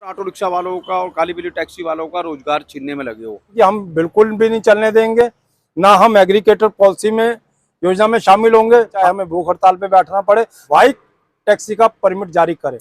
Auto rickshaw वालों का और काली बिल्ली टैक्सी वालों का रोजगार छीनने में लगे हो। कि हम बिल्कुल भी नहीं चलने देंगे, ना हम एग्रीगेटर पॉलिसी में योजना में शामिल होंगे, चाहे हमें भूख हड़ताल पे बैठना पड़े। बाइक टैक्सी का परमिट जारी करें।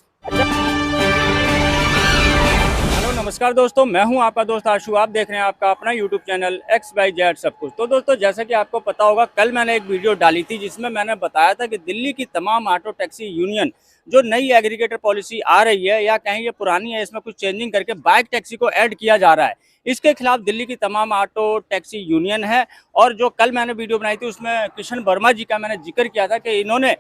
हेलो नमस्कार दोस्तों, मैं हूं आपका दोस्त आशु। आप देख रहे हैं आपका अपना यूट्यूब चैनल XYZ सब कुछ। तो दोस्तों, जैसा कि आपको पता होगा, कल मैंने एक वीडियो डाली थी जिसमें मैंने बताया था कि दिल्ली की तमाम ऑटो टैक्सी यूनियन जो नई एग्रीगेटर पॉलिसी आ रही है या कहीं ये पुरानी है, इसमें कुछ चेंजिंग करके बाइक टैक्सी को ऐड किया जा रहा है, इसके खिलाफ दिल्ली की तमाम ऑटो टैक्सी यूनियन है। और जो कल मैंने वीडियो बनाई थी उसमें कृष्ण वर्मा जी का मैंने जिक्र किया था कि इन्होंने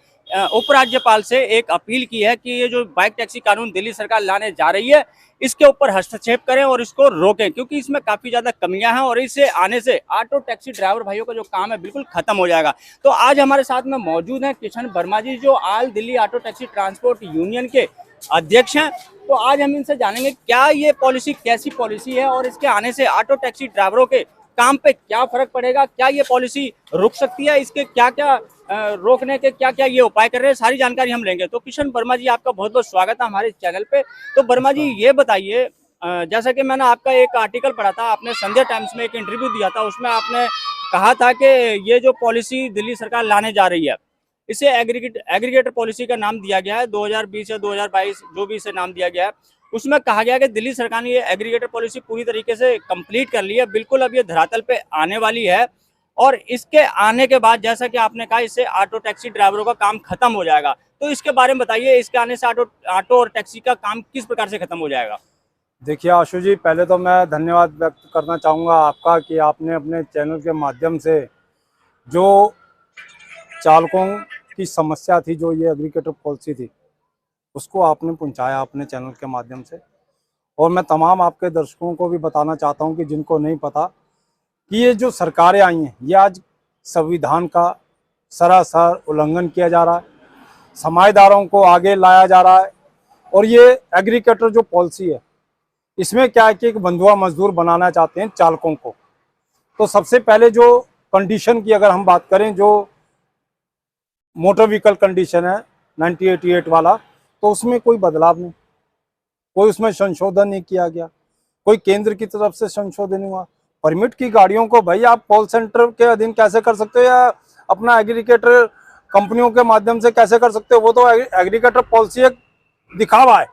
उपराज्यपाल से एक अपील की है कि ये जो बाइक टैक्सी कानून दिल्ली सरकार लाने जा रही है, इसके ऊपर हस्तक्षेप करें और इसको रोकें, क्योंकि इसमें काफ़ी ज़्यादा कमियां हैं और इसे आने से ऑटो टैक्सी ड्राइवर भाइयों का जो काम है बिल्कुल खत्म हो जाएगा। तो आज हमारे साथ में मौजूद हैं कृष्ण वर्मा जी, जो all Delhi auto taxi transport union के अध्यक्ष हैं। तो आज हम इनसे जानेंगे क्या ये पॉलिसी कैसी पॉलिसी है और इसके आने से ऑटो टैक्सी ड्राइवरों के काम पे क्या फर्क पड़ेगा, क्या ये पॉलिसी रुक सकती है, इसके क्या क्या रोकने के क्या क्या ये उपाय कर रहे हैं, सारी जानकारी हम लेंगे। तो कृष्ण वर्मा जी, आपका बहुत बहुत स्वागत है हमारे चैनल पे। तो वर्मा जी, ये बताइए, जैसा कि मैंने आपका एक आर्टिकल पढ़ा था, आपने संडे टाइम्स में एक इंटरव्यू दिया था, उसमें आपने कहा था कि ये जो पॉलिसी दिल्ली सरकार लाने जा रही है, इसे एग्रीगेटर पॉलिसी का नाम दिया गया है। 2020 या 2022 जो भी इसे नाम दिया गया है, उसमें कहा गया कि दिल्ली सरकार ने ये एग्रीगेटर पॉलिसी पूरी तरीके से कंप्लीट कर ली है, बिल्कुल अब ये धरातल पे आने वाली है। और इसके आने के बाद, जैसा कि आपने कहा, इससे ऑटो टैक्सी ड्राइवरों का काम खत्म हो जाएगा। तो इसके बारे में बताइए, इसके आने से ऑटो और टैक्सी का काम किस प्रकार से खत्म हो जाएगा? देखिए आशु जी, पहले तो मैं धन्यवाद व्यक्त करना चाहूँगा आपका कि आपने अपने चैनल के माध्यम से जो चालकों की समस्या थी, जो ये एग्रीगेटर पॉलिसी थी, उसको आपने पहुंचाया अपने चैनल के माध्यम से। और मैं तमाम आपके दर्शकों को भी बताना चाहता हूं कि जिनको नहीं पता कि ये जो सरकारें आई हैं, ये आज संविधान का सरासर उल्लंघन किया जा रहा है, समाजदारों को आगे लाया जा रहा है। और ये एग्रीगेटर जो पॉलिसी है, इसमें क्या है कि एक बंधुआ मजदूर बनाना चाहते हैं चालकों को। तो सबसे पहले जो कंडीशन की अगर हम बात करें, जो मोटर व्हीकल कंडीशन है 1988 वाला, तो उसमें कोई बदलाव नहीं, कोई उसमें संशोधन नहीं किया गया, कोई केंद्र की तरफ से संशोधन हुआ। परमिट की गाड़ियों को भाई आप कॉल सेंटर के अधीन कैसे कर सकते हो या अपना एग्रीगेटर कंपनियों के माध्यम से कैसे कर सकते हो? वो तो एग्रीगेटर पॉलिसी एक दिखावा है।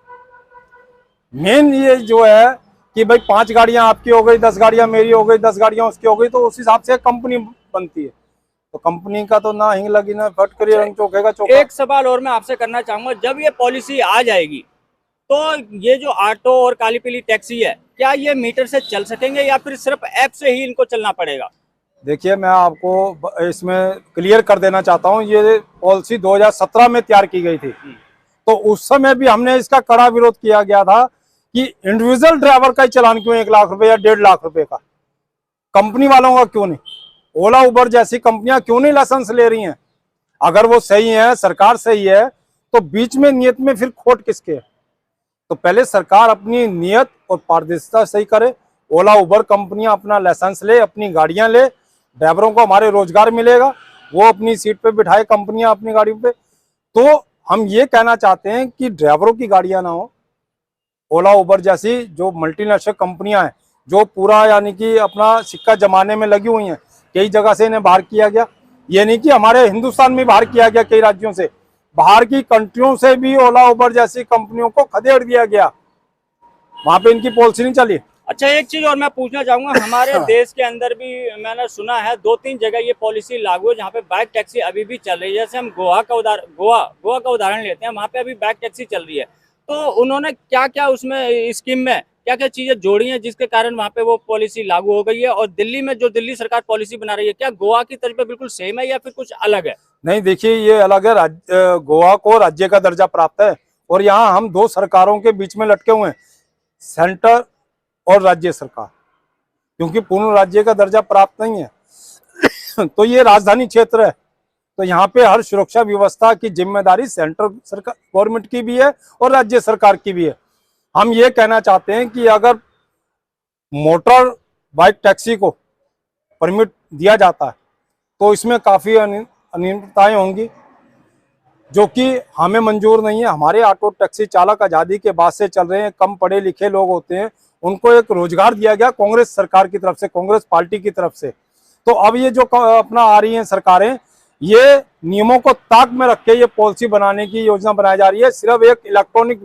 मेन ये जो है कि भाई 5 गाड़ियां आपकी हो गई, 10 गाड़ियां मेरी हो गई, 10 गाड़ियां उसकी हो गई, तो उस हिसाब से कंपनी बनती है। तो कंपनी का तो ना हिंग लगी ना फटकरी, रंग चोखेगा चोखा। एक सवाल और मैं आपसे करना चाहूंगा, जब ये पॉलिसी आ जाएगी तो ये जो ऑटो और काली पीली टैक्सी है, क्या ये मीटर से चल सकेंगे या फिर सिर्फ ऐप से ही इनको चलना पड़ेगा? देखिए, मैं आपको इसमें क्लियर कर देना चाहता हूँ, ये पॉलिसी 2017 में तैयार की गई थी। तो उस समय भी हमने इसका कड़ा विरोध किया गया था कि इंडिविजुअल ड्राइवर का ही चालान क्यों 1 लाख रुपए या 1.5 लाख रुपए का, कंपनी वालों का क्यों नहीं? ओला उबर जैसी कंपनियां क्यों नहीं लाइसेंस ले रही हैं? अगर वो सही है, सरकार सही है, तो बीच में नियत में फिर खोट किसके है? तो पहले सरकार अपनी नियत और पारदर्शिता सही करे। ओला उबर कंपनियां अपना लाइसेंस ले, अपनी गाड़ियां ले, ड्राइवरों को हमारे रोजगार मिलेगा, वो अपनी सीट पे बिठाए कंपनियां अपनी गाड़ियों पे। तो हम ये कहना चाहते हैं कि ड्राइवरों की गाड़ियां ना हो, ओला उबर जैसी जो मल्टीनेशनल कंपनियां हैं, जो पूरा यानी कि अपना सिक्का जमाने में लगी हुई हैं, कई जगह से इन्हें बाहर किया गया। ये नहीं कि हमारे हिंदुस्तान में बाहर किया गया, कई राज्यों से, बाहर की कंट्रियों से भी ओला उबर जैसी कंपनियों को खदेड़ दिया गया, वहां पे इनकी पॉलिसी नहीं चली। अच्छा, एक चीज और मैं पूछना चाहूंगा, हमारे देश के अंदर भी मैंने सुना है 2-3 जगह ये पॉलिसी लागू है जहाँ पे बाइक टैक्सी अभी भी चल रही है। जैसे हम गोवा का उदाहरण लेते हैं, वहाँ पे अभी बाइक टैक्सी चल रही है। तो उन्होंने क्या क्या उसमें स्कीम में क्या क्या चीजें जोड़ी हैं जिसके कारण वहाँ पे वो पॉलिसी लागू हो गई है? और दिल्ली में जो दिल्ली सरकार पॉलिसी बना रही है, क्या गोवा की तर्ज पे बिल्कुल सेम है या फिर कुछ अलग है? नहीं, देखिए, ये अलग है। गोवा को राज्य का दर्जा प्राप्त है और यहाँ हम 2 सरकारों के बीच में लटके हुए हैं, सेंटर और राज्य सरकार, क्योंकि पूर्ण राज्य का दर्जा प्राप्त नहीं है। तो ये राजधानी क्षेत्र है, तो यहाँ पे हर सुरक्षा व्यवस्था की जिम्मेदारी सेंट्रल सरकार गवर्नमेंट की भी है और राज्य सरकार की भी है। हम ये कहना चाहते हैं कि अगर मोटर बाइक टैक्सी को परमिट दिया जाता है तो इसमें काफ़ी अनियमितताएं होंगी। जो कि हमें मंजूर नहीं है। हमारे ऑटो टैक्सी चालक आज़ादी के बाद से चल रहे हैं, कम पढ़े लिखे लोग होते हैं, उनको एक रोजगार दिया गया कांग्रेस सरकार की तरफ से, कांग्रेस पार्टी की तरफ से। तो अब ये जो अपना आ रही हैं सरकारें, ये नियमों को ताक में रख के ये पॉलिसी बनाने की योजना बनाई जा रही है। सिर्फ एक इलेक्ट्रॉनिक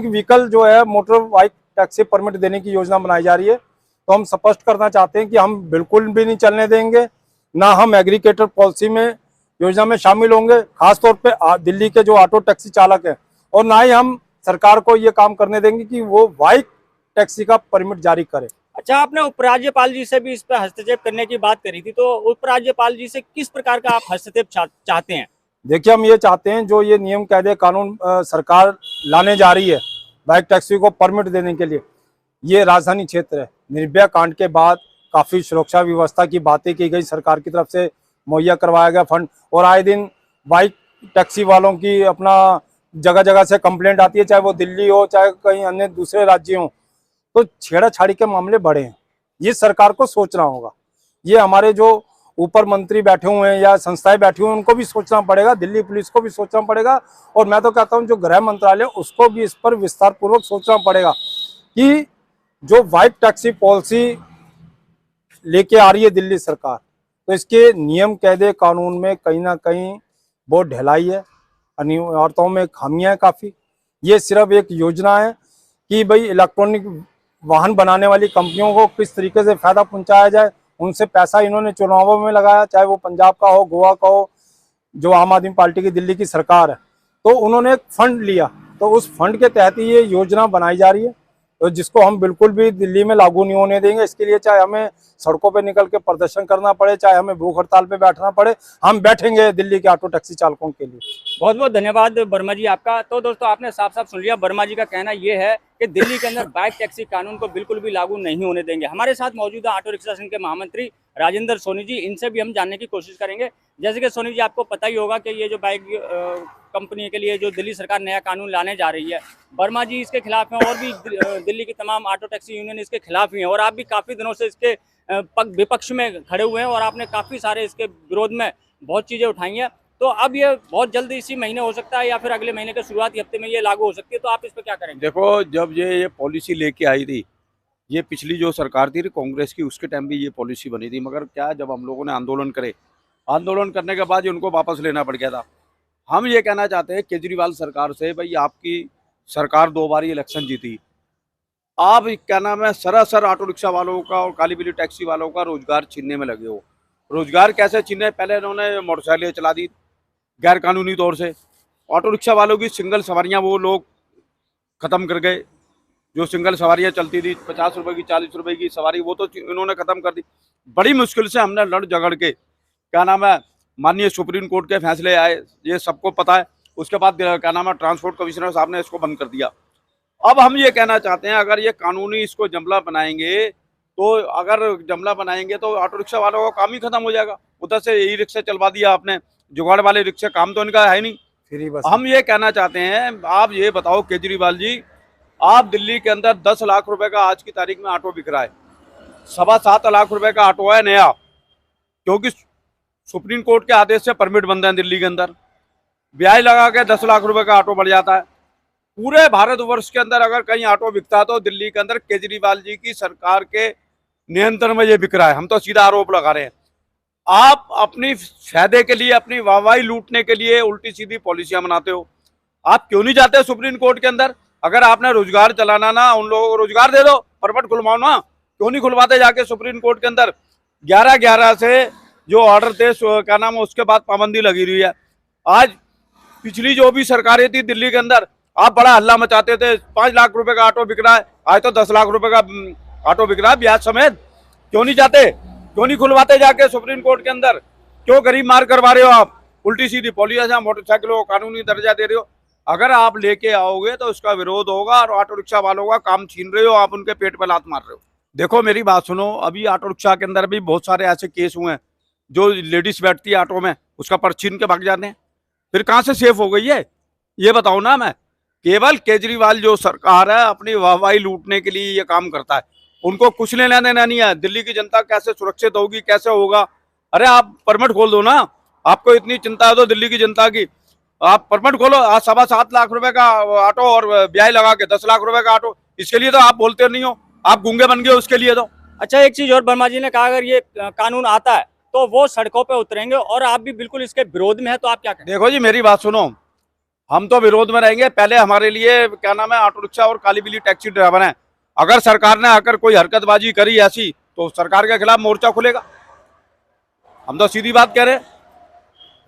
व्हीकल जो है मोटर बाइक टैक्सी परमिट देने की योजना बनाई जा रही है। तो हम स्पष्ट करना चाहते हैं कि हम बिल्कुल भी नहीं चलने देंगे, ना हम एग्रीकेटर पॉलिसी में योजना में शामिल होंगे, खासतौर पे दिल्ली के जो ऑटो टैक्सी चालक हैं, और ना ही हम सरकार को ये काम करने देंगे कि वो बाइक टैक्सी का परमिट जारी करे। अच्छा, आपने उपराज्यपाल जी से भी इस पर हस्तक्षेप करने की बात करी थी, तो उपराज्यपाल जी से किस प्रकार का आप हस्तक्षेप चाहते हैं? देखिए, हम ये चाहते हैं जो ये नियम कायदे कानून सरकार लाने जा रही है बाइक टैक्सी को परमिट देने के लिए, ये राजधानी क्षेत्र है। निर्भया कांड के बाद काफ़ी सुरक्षा व्यवस्था की बातें की गई, सरकार की तरफ से मुहैया करवाया गया फंड, और आए दिन बाइक टैक्सी वालों की अपना जगह जगह से कंप्लेंट आती है, चाहे वो दिल्ली हो चाहे कहीं अन्य दूसरे राज्य हो। तो छेड़ाछाड़ी के मामले बढ़े हैं, ये सरकार को सोचना होगा। ये हमारे जो ऊपर मंत्री बैठे हुए हैं या संस्थाएं बैठी हुई हैं, उनको भी सोचना पड़ेगा, दिल्ली पुलिस को भी सोचना पड़ेगा, और मैं तो कहता हूं जो गृह मंत्रालय उसको भी इस पर विस्तार पूर्वक सोचना पड़ेगा कि जो बाइक टैक्सी पॉलिसी लेके आ रही है दिल्ली सरकार, तो इसके नियम कायदे कानून में कहीं ना कहीं बहुत ढिलाई है, अनिवार्यताओं में खामियां हैं काफ़ी। ये सिर्फ एक योजना है कि भाई इलेक्ट्रॉनिक वाहन बनाने वाली कंपनियों को किस तरीके से फायदा पहुंचाया जाए। उनसे पैसा इन्होंने चुनावों में लगाया, चाहे वो पंजाब का हो, गोवा का हो, जो आम आदमी पार्टी की दिल्ली की सरकार है। तो उन्होंने एक फंड लिया, तो उस फंड के तहत ही ये योजना बनाई जा रही है, तो जिसको हम बिल्कुल भी दिल्ली में लागू नहीं होने देंगे। इसके लिए चाहे हमें सड़कों पे निकल के प्रदर्शन करना पड़े, चाहे हमें भूख हड़ताल पे बैठना पड़े, हम बैठेंगे दिल्ली के ऑटो टैक्सी चालकों के लिए। बहुत बहुत धन्यवाद वर्मा जी आपका। तो दोस्तों, आपने साफ साफ सुन लिया, वर्मा जी का कहना यह है कि दिल्ली के अंदर बाइक टैक्सी कानून को बिल्कुल भी लागू नहीं होने देंगे। हमारे साथ मौजूदा ऑटो रिक्शा संघ के महामंत्री राजेंद्र सोनी जी, इनसे भी हम जानने की कोशिश करेंगे। जैसे कि सोनी जी, आपको पता ही होगा कि ये जो बाइक कंपनी के लिए जो दिल्ली सरकार नया कानून लाने जा रही है, वर्मा जी इसके खिलाफ हैं, और भी दिल्ली की तमाम ऑटो टैक्सी यूनियन इसके खिलाफ ही हैं, और आप भी काफ़ी दिनों से इसके विपक्ष में खड़े हुए हैं, और आपने काफ़ी सारे इसके विरोध में बहुत चीज़ें उठाई हैं। तो अब ये बहुत जल्द इसी महीने हो सकता है, या फिर अगले महीने के शुरुआती हफ्ते में ये लागू हो सकती है, तो आप इस पर क्या करेंगे? देखो, जब ये पॉलिसी लेके आई थी, ये पिछली जो सरकार थी कांग्रेस की, उसके टाइम भी ये पॉलिसी बनी थी, मगर क्या जब हम लोगों ने आंदोलन करने के बाद उनको वापस लेना पड़ गया था। हम ये कहना चाहते हैं केजरीवाल सरकार से, भाई आपकी सरकार 2 बार इलेक्शन जीती, आप क्या नाम है सरासर ऑटो रिक्शा वालों का और काली बिल्ली टैक्सी वालों का रोजगार छीनने में लगे हो। रोजगार कैसे छीने? पहले इन्होंने मोटरसाइकिलें चला दी गैर कानूनी तौर से, ऑटो रिक्शा वालों की सिंगल सवारियां वो लोग ख़त्म कर गए। जो सिंगल सवारियां चलती थी 50 रुपए की, 40 रुपए की सवारी, वो तो इन्होंने ख़त्म कर दी। बड़ी मुश्किल से हमने लड़ झगड़ के क्या नाम है माननीय सुप्रीम कोर्ट के फैसले आए, ये सबको पता है। उसके बाद क्या नाम है ट्रांसपोर्ट कमिश्नर साहब ने इसको बंद कर दिया। अब हम ये कहना चाहते हैं, अगर ये कानूनी इसको जमला बनाएंगे, तो अगर जमला बनाएंगे तो ऑटो रिक्शा वालों का काम ही खत्म हो जाएगा। उधर से ई रिक्शा चलवा दिया आपने, जुगाड़ वाले रिक्शा, काम तो इनका है नहीं, फ्री बस। हम ये कहना चाहते हैं, आप ये बताओ केजरीवाल जी, आप दिल्ली के अंदर 10 लाख रुपए का आज की तारीख में ऑटो बिक रहा है, 7.25 लाख रुपए का ऑटो है नया, क्योंकि सुप्रीम कोर्ट के आदेश से परमिट बंद है दिल्ली के अंदर। ब्याज लगा के 10 लाख रुपए का ऑटो बढ़ जाता है। पूरे भारतवर्ष के अंदर अगर कहीं ऑटो बिकता है तो दिल्ली के अंदर केजरीवाल जी की सरकार के नियंत्रण में ये बिक रहा है। हम तो सीधा आरोप लगा रहे हैं। आप अपनी फायदे के लिए, अपनी वाहवाही लूटने के लिए उल्टी सीधी पॉलिसियां बनाते हो। आप क्यों नहीं जाते सुप्रीम कोर्ट के अंदर? अगर आपने रोजगार चलाना ना, उन लोगों को रोजगार दे दो, परमिट खुलवाओ ना, क्यों नहीं खुलवाते जाके सुप्रीम कोर्ट के अंदर? 11/11 से जो ऑर्डर थे क्या नाम है, उसके बाद पाबंदी लगी हुई है। आज पिछली जो भी सरकारें थी दिल्ली के अंदर, आप बड़ा हल्ला मचाते थे, 5 लाख रुपए का ऑटो बिक रहा है, आज तो 10 लाख रुपए का ऑटो बिक रहा है ब्याज समेत। क्यों नहीं जाते? क्यों नहीं खुलवाते जाके सुप्रीम कोर्ट के अंदर? क्यों गरीब मार करवा रहे हो आप? उल्टी सीधी पॉलिसियां मोटरसाइकिलों को कानूनी दर्जा दे रहे हो। अगर आप लेके आओगे तो उसका विरोध होगा, और ऑटो रिक्शा वालों का काम छीन रहे हो आप, उनके पेट पे लात मार रहे हो। देखो मेरी बात सुनो, अभी ऑटो रिक्शा के अंदर भी बहुत सारे ऐसे केस हुए हैं, जो लेडीज बैठती है ऑटो में, उसका पर्स छीन के भाग जाते हैं। फिर कहाँ से सेफ हो गई है ये बताओ ना। मैं केवल केजरीवाल जो सरकार है अपनी वाहवाही लूटने के लिए ये काम करता है, उनको कुछ लेना देना नहीं है। दिल्ली की जनता कैसे सुरक्षित होगी, कैसे होगा? अरे आप परमिट खोल दो ना, आपको इतनी चिंता है तो दिल्ली की जनता की, आप परमिट खोलो। आज 7.25 लाख रुपए का ऑटो और ब्याज लगा के 10 लाख रुपए का ऑटो, इसके लिए तो आप बोलते नहीं हो, आप गूंगे बन गए उसके लिए तो। अच्छा, एक चीज और वर्मा जी ने कहा, अगर ये कानून आता है तो वो सड़कों पे उतरेंगे, और आप भी बिल्कुल इसके विरोध में है, तो आप क्या कहें? देखो जी, मेरी बात सुनो, हम तो विरोध में रहेंगे। पहले हमारे लिए क्या नाम है, ऑटो रिक्शा और काली बिल्ली टैक्सी ड्राइवर हैं। अगर सरकार ने आकर कोई हरकतबाजी करी ऐसी तो सरकार के खिलाफ मोर्चा खुलेगा। हम तो सीधी बात कह रहे हैं,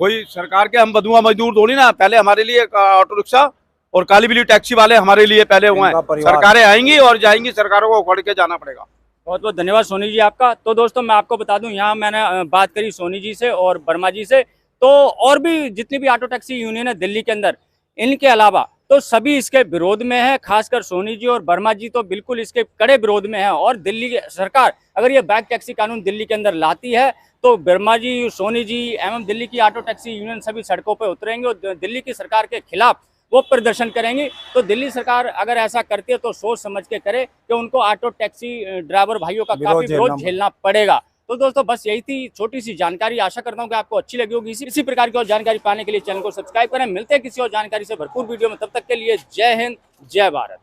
कोई सरकार के हम बदुआ मजदूर थोड़ी ना। पहले हमारे लिए ऑटो रिक्शा और काली बिल्ली टैक्सी वाले हमारे लिए पहले हुए हैं। सरकारें आएंगी और जाएंगी, सरकारों को उखड़ के जाना पड़ेगा। बहुत बहुत धन्यवाद सोनी जी आपका। तो दोस्तों, मैं आपको बता दूं, यहाँ मैंने बात करी सोनी जी से और वर्मा जी से, तो और भी जितनी भी ऑटो टैक्सी यूनियन है दिल्ली के अंदर, इनके अलावा तो सभी इसके विरोध में है। खासकर सोनी जी और वर्मा जी तो बिल्कुल इसके कड़े विरोध में है। और दिल्ली की सरकार अगर ये बैक टैक्सी कानून दिल्ली के अंदर लाती है तो वर्मा जी, सोनी जी एवं दिल्ली की ऑटो टैक्सी यूनियन सभी सड़कों पर उतरेंगे और दिल्ली की सरकार के खिलाफ वो प्रदर्शन करेंगे। तो दिल्ली सरकार अगर ऐसा करती है तो सोच समझ के करे कि उनको ऑटो टैक्सी ड्राइवर भाइयों का काफी विरोध झेलना पड़ेगा। तो दोस्तों, बस यही थी छोटी सी जानकारी। आशा करता हूँ कि आपको अच्छी लगी होगी। इसी प्रकार की और जानकारी पाने के लिए चैनल को सब्सक्राइब करें। मिलते हैं किसी और जानकारी से भरपूर वीडियो में, तब तक के लिए जय हिंद, जय भारत।